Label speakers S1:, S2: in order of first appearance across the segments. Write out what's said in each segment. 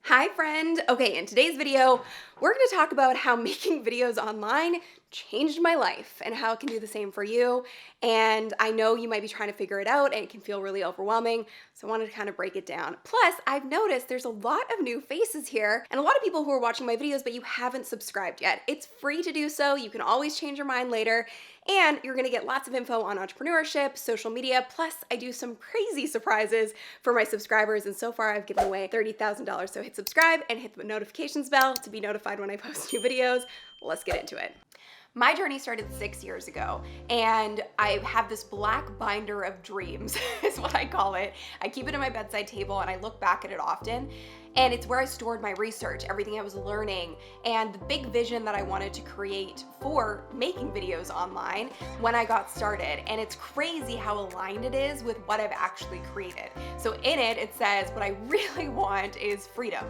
S1: Hi friend! Okay, in today's video, we're going to talk about how making videos online changed my life and how it can do the same for you. And I know you might be trying to figure it out and it can feel really overwhelming, so I wanted to kind of break it down. Plus, I've noticed there's a lot of new faces here and a lot of people who are watching my videos but you haven't subscribed yet. It's free to do so, you can always change your mind later, and you're gonna get lots of info on entrepreneurship, social media, plus I do some crazy surprises for my subscribers, and so far I've given away $30,000, so hit subscribe and hit the notifications bell to be notified when I post new videos. Let's get into it. My journey started 6 years ago, and I have this black binder of dreams, is what I call it. I keep it at my bedside table and I look back at it often, and it's where I stored my research, everything I was learning, and the big vision that I wanted to create for making videos online when I got started. And it's crazy how aligned it is with what I've actually created. So in it, it says what I really want is freedom.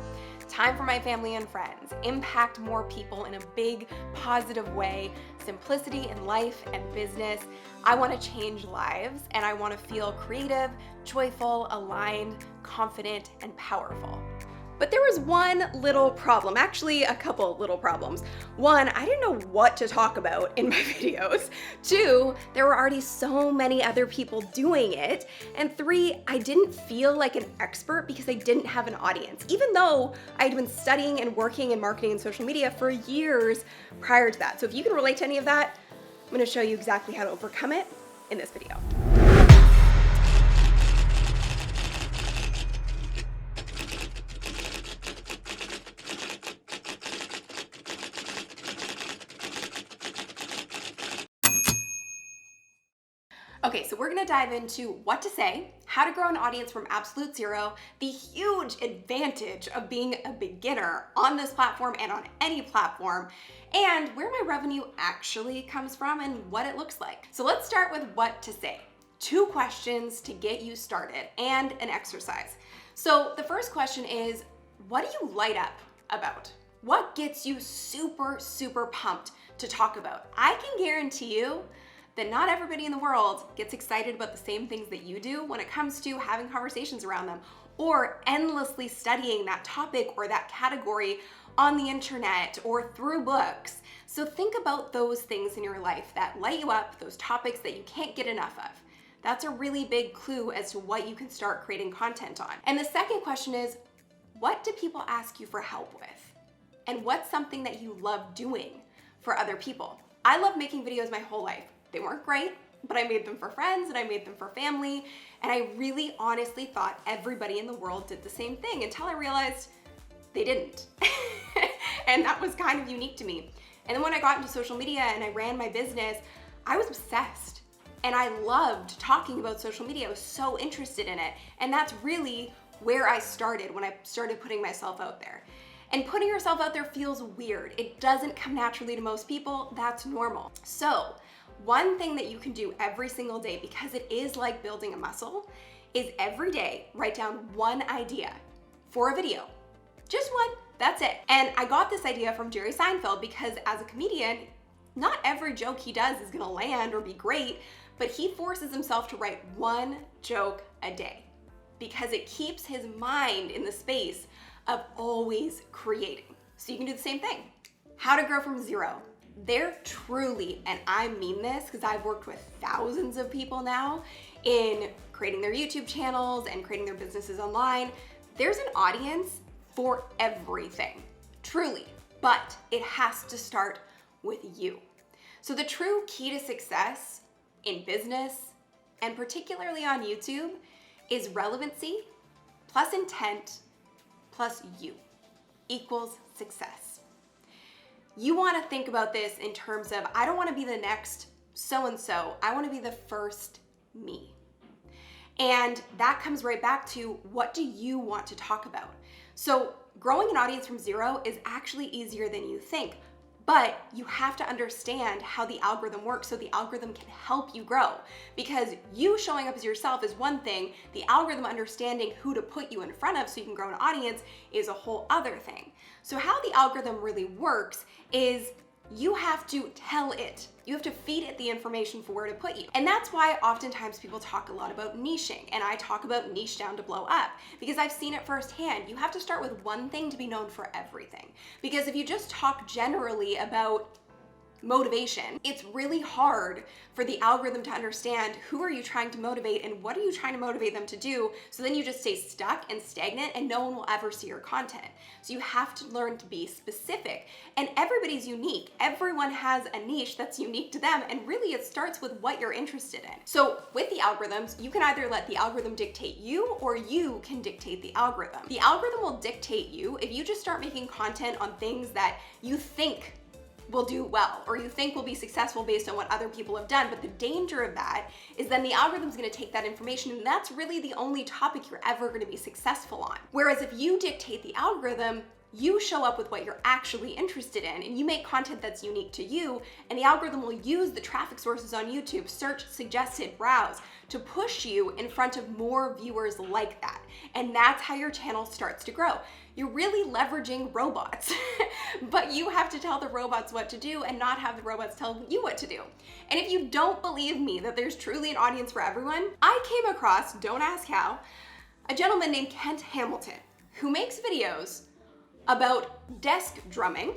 S1: Time for my family and friends, impact more people in a big, positive way, simplicity in life and business. I want to change lives, and I want to feel creative, joyful, aligned, confident, and powerful. But there was one little problem, actually a couple little problems. One, I didn't know what to talk about in my videos. Two, there were already so many other people doing it. And three, I didn't feel like an expert because I didn't have an audience, even though I'd been studying and working in marketing and social media for years prior to that. So if you can relate to any of that, I'm gonna show you exactly how to overcome it in this video. Okay, so we're gonna dive into what to say, how to grow an audience from absolute zero, the huge advantage of being a beginner on this platform and on any platform, and where my revenue actually comes from and what it looks like. So let's start with what to say. 2 questions to get you started and an exercise. So the first question is, what do you light up about? What gets you super, super pumped to talk about? I can guarantee you that not everybody in the world gets excited about the same things that you do when it comes to having conversations around them or endlessly studying that topic or that category on the internet or through books. So think about those things in your life that light you up, those topics that you can't get enough of. That's a really big clue as to what you can start creating content on. And the second question is, what do people ask you for help with? And what's something that you love doing for other people? I love making videos my whole life. They weren't great, but I made them for friends and I made them for family. And I really honestly thought everybody in the world did the same thing until I realized they didn't. And that was kind of unique to me. And then when I got into social media and I ran my business, I was obsessed. And I loved talking about social media. I was so interested in it. And that's really where I started when I started putting myself out there. And putting yourself out there feels weird. It doesn't come naturally to most people. That's normal. So one thing that you can do every single day, because it is like building a muscle, is every day write down one idea for a video. Just one, that's it. And I got this idea from Jerry Seinfeld because as a comedian, not every joke he does is gonna land or be great, but he forces himself to write one joke a day because it keeps his mind in the space of always creating. So you can do the same thing. How to grow from zero. There truly, and I mean this because I've worked with thousands of people now in creating their YouTube channels and creating their businesses online, there's an audience for everything, truly, but it has to start with you. So the true key to success in business, and particularly on YouTube, is relevancy plus intent plus you equals success. You want to think about this in terms of, I don't want to be the next so-and-so, I want to be the first me. And that comes right back to, what do you want to talk about? So growing an audience from zero is actually easier than you think, but you have to understand how the algorithm works so the algorithm can help you grow. Because you showing up as yourself is one thing, the algorithm understanding who to put you in front of so you can grow an audience is a whole other thing. So how the algorithm really works is You have to tell it. You have to feed it the information for where to put you. And that's why oftentimes people talk a lot about niching, and I talk about niche down to blow up, because I've seen it firsthand. You have to start with one thing to be known for everything. Because if you just talk generally about motivation, it's really hard for the algorithm to understand who are you trying to motivate and what are you trying to motivate them to do, so then you just stay stuck and stagnant and no one will ever see your content. So you have to learn to be specific, and everybody's unique. Everyone has a niche that's unique to them, and really it starts with what you're interested in. So with the algorithms, you can either let the algorithm dictate you or you can dictate the algorithm. The algorithm will dictate you if you just start making content on things that you think will do well, or you think will be successful based on what other people have done. But the danger of that is then the algorithm's gonna take that information, and that's really the only topic you're ever gonna be successful on. Whereas if you dictate the algorithm, you show up with what you're actually interested in, and you make content that's unique to you, and the algorithm will use the traffic sources on YouTube, search, suggested, browse, to push you in front of more viewers like that. And that's how your channel starts to grow. You're really leveraging robots, but you have to tell the robots what to do and not have the robots tell you what to do. And if you don't believe me that there's truly an audience for everyone, I came across, don't ask how, a gentleman named Kent Hamilton who makes videos about desk drumming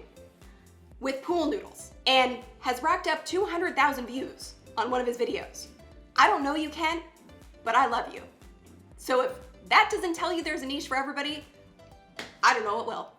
S1: with pool noodles and has racked up 200,000 views on one of his videos. I don't know you, Kent, but I love you. So if that doesn't tell you there's a niche for everybody, I don't know what will.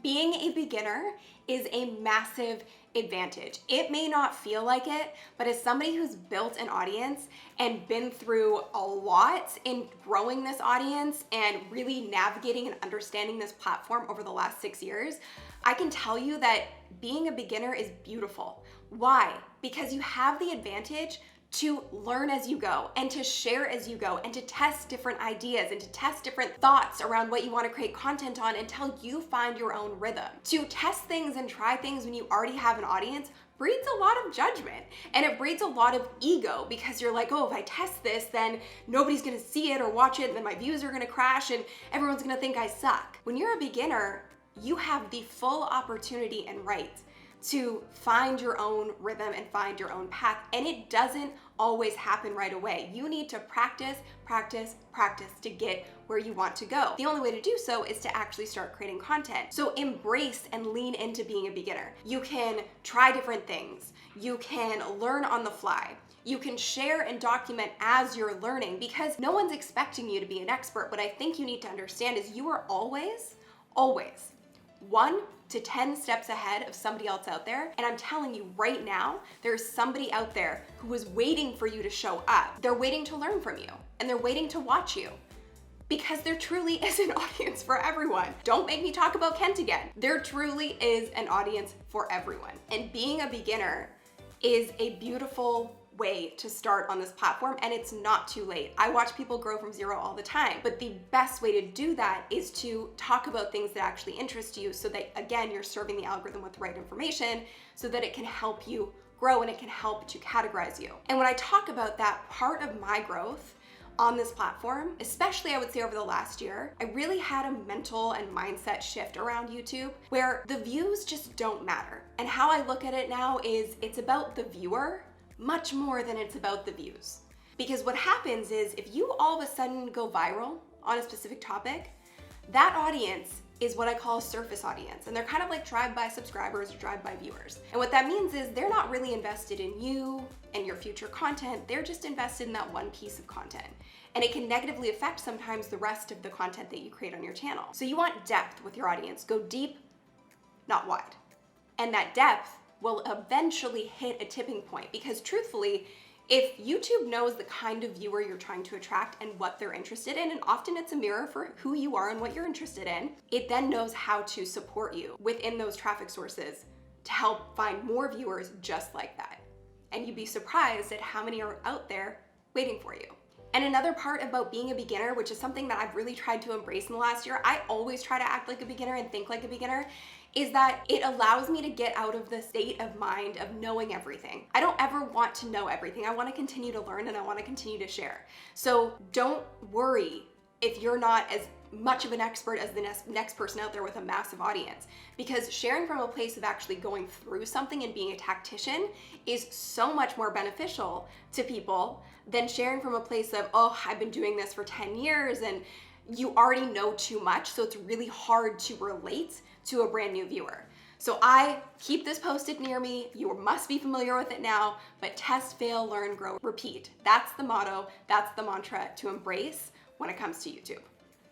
S1: Being a beginner is a massive advantage. It may not feel like it, but as somebody who's built an audience and been through a lot in growing this audience and really navigating and understanding this platform over the last 6 years, I can tell you that being a beginner is beautiful. Why? Because you have the advantage to learn as you go and to share as you go and to test different ideas and to test different thoughts around what you want to create content on until you find your own rhythm. To test things and try things when you already have an audience breeds a lot of judgment, and it breeds a lot of ego, because you're like, oh, if I test this, then nobody's gonna see it or watch it, and then my views are gonna crash and everyone's gonna think I suck. When you're a beginner, you have the full opportunity and right to find your own rhythm and find your own path, and it doesn't always happen right away. You need to practice, practice, practice to get where you want to go. The only way to do so is to actually start creating content. So embrace and lean into being a beginner. You can try different things. You can learn on the fly. You can share and document as you're learning, because no one's expecting you to be an expert. What I think you need to understand is you are always 1 to 10 steps ahead of somebody else out there. And I'm telling you right now, there's somebody out there who is waiting for you to show up. They're waiting to learn from you, and they're waiting to watch you, because there truly is an audience for everyone. Don't make me talk about Kent again. There truly is an audience for everyone. And being a beginner is a beautiful way to start on this platform, and it's not too late. I watch people grow from zero all the time, but the best way to do that is to talk about things that actually interest you, so that, again, you're serving the algorithm with the right information so that it can help you grow and it can help to categorize you. And when I talk about that part of my growth on this platform, especially I would say over the last year, I really had a mental and mindset shift around YouTube where the views just don't matter. And how I look at it now is it's about the viewer much more than it's about the views. Because what happens is if you all of a sudden go viral on a specific topic, that audience is what I call a surface audience. And they're kind of like drive-by subscribers or drive-by viewers. And what that means is they're not really invested in you and your future content. They're just invested in that one piece of content. And it can negatively affect sometimes the rest of the content that you create on your channel. So you want depth with your audience. Go deep, not wide. And that depth will eventually hit a tipping point, because truthfully, if YouTube knows the kind of viewer you're trying to attract and what they're interested in, and often it's a mirror for who you are and what you're interested in, it then knows how to support you within those traffic sources to help find more viewers just like that. And you'd be surprised at how many are out there waiting for you. And another part about being a beginner, which is something that I've really tried to embrace in the last year, I always try to act like a beginner and think like a beginner, is that it allows me to get out of the state of mind of knowing everything. I don't ever want to know everything. I want to continue to learn and I want to continue to share. So don't worry if you're not as much of an expert as the next person out there with a massive audience, because sharing from a place of actually going through something and being a tactician is so much more beneficial to people than sharing from a place of, oh, I've been doing this for 10 years and you already know too much, so it's really hard to relate to a brand new viewer. So I keep this posted near me. You must be familiar with it now, but test, fail, learn, grow, repeat. That's the motto, that's the mantra to embrace when it comes to YouTube.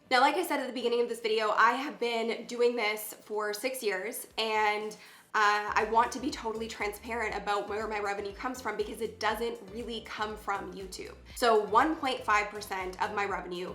S1: Now, like I said at the beginning of this video, I have been doing this for 6 years, and I want to be totally transparent about where my revenue comes from, because it doesn't really come from YouTube. So 1.5% of my revenue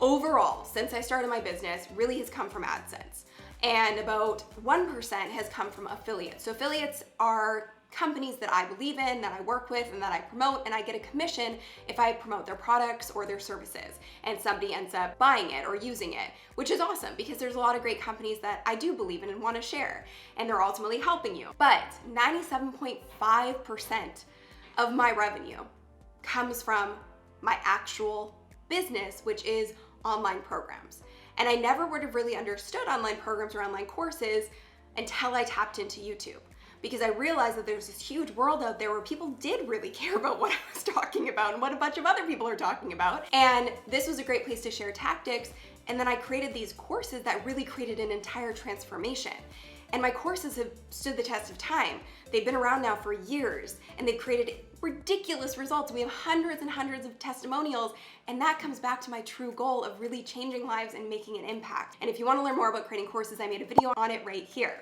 S1: overall since I started my business really has come from AdSense. And about 1% has come from affiliates. So affiliates are companies that I believe in, that I work with, and that I promote, and I get a commission if I promote their products or their services, and somebody ends up buying it or using it, which is awesome because there's a lot of great companies that I do believe in and want to share, and they're ultimately helping you. But 97.5% of my revenue comes from my actual business, which is online programs. And I never would have really understood online programs or online courses until I tapped into YouTube, because I realized that there's this huge world out there where people did really care about what I was talking about and what a bunch of other people are talking about. And this was a great place to share tactics. And then I created these courses that really created an entire transformation. And my courses have stood the test of time. They've been around now for years, and they've created ridiculous results. We have hundreds and hundreds of testimonials, and that comes back to my true goal of really changing lives and making an impact. And if you want to learn more about creating courses, I made a video on it right here.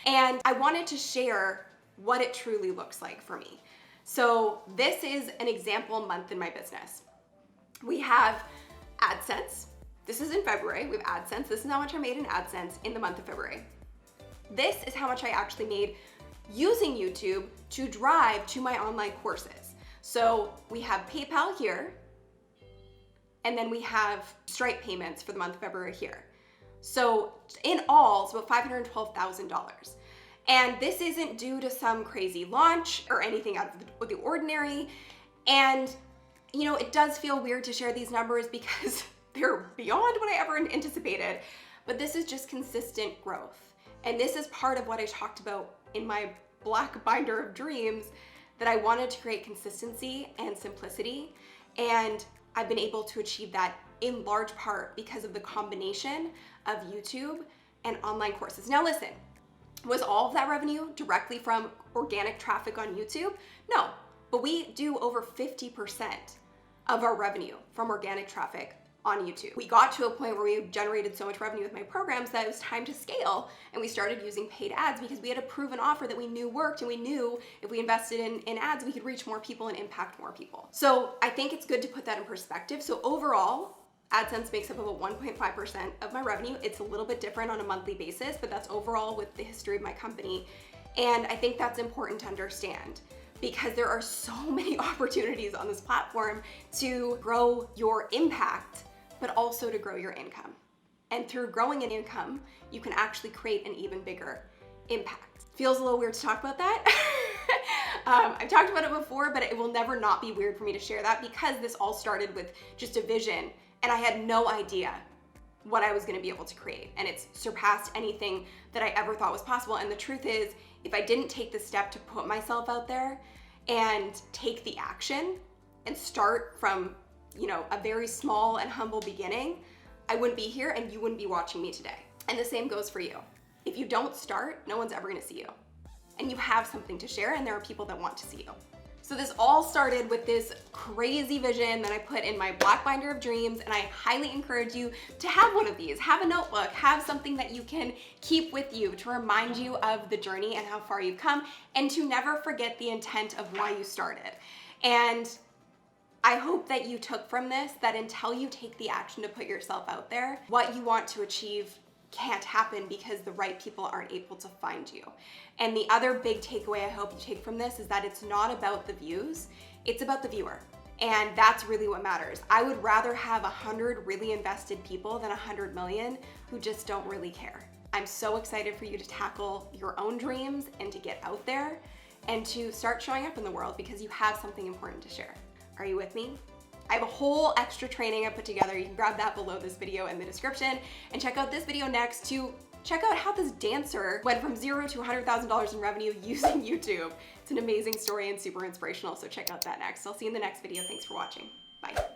S1: And I wanted to share what it truly looks like for me. So this is an example month in my business. We have AdSense. This is in February. We have AdSense. This is how much I made in AdSense in the month of February. This is how much I actually made using YouTube to drive to my online courses. So we have PayPal here, and then we have Stripe payments for the month of February here. So in all, it's about $512,000. And this isn't due to some crazy launch or anything out of the ordinary. And you know, it does feel weird to share these numbers because they're beyond what I ever anticipated, but this is just consistent growth. And this is part of what I talked about in my black binder of dreams, that I wanted to create consistency and simplicity. And I've been able to achieve that in large part because of the combination of YouTube and online courses. Now listen, was all of that revenue directly from organic traffic on YouTube? No, but we do over 50% of our revenue from organic traffic on YouTube. We got to a point where we generated so much revenue with my programs that it was time to scale, and we started using paid ads because we had a proven offer that we knew worked, and we knew if we invested in ads, we could reach more people and impact more people. So I think it's good to put that in perspective. So overall, AdSense makes up about 1.5% of my revenue. It's a little bit different on a monthly basis, but that's overall with the history of my company. And I think that's important to understand, because there are so many opportunities on this platform to grow your impact, but also to grow your income. And through growing an income, you can actually create an even bigger impact. Feels a little weird to talk about that. I've talked about it before, but it will never not be weird for me to share that, because this all started with just a vision, and I had no idea what I was gonna be able to create. And it's surpassed anything that I ever thought was possible. And the truth is, if I didn't take the step to put myself out there and take the action and start from, you know, a very small and humble beginning, I wouldn't be here and you wouldn't be watching me today. And the same goes for you. If you don't start, no one's ever gonna see you. And you have something to share, and there are people that want to see you. So this all started with this crazy vision that I put in my black binder of dreams, and I highly encourage you to have one of these. Have a notebook, have something that you can keep with you to remind you of the journey and how far you've come, and to never forget the intent of why you started. And I hope that you took from this that until you take the action to put yourself out there, what you want to achieve can't happen because the right people aren't able to find you. And the other big takeaway I hope you take from this is that it's not about the views, it's about the viewer. And that's really what matters. I would rather have 100 really invested people than 100 million who just don't really care. I'm so excited for you to tackle your own dreams and to get out there and to start showing up in the world, because you have something important to share. Are you with me? I have a whole extra training I put together. You can grab that below this video in the description, and check out this video next to check out how this dancer went from $0 to $100,000 in revenue using YouTube. It's an amazing story and super inspirational, so check out that next. I'll see you in the next video. Thanks for watching. Bye.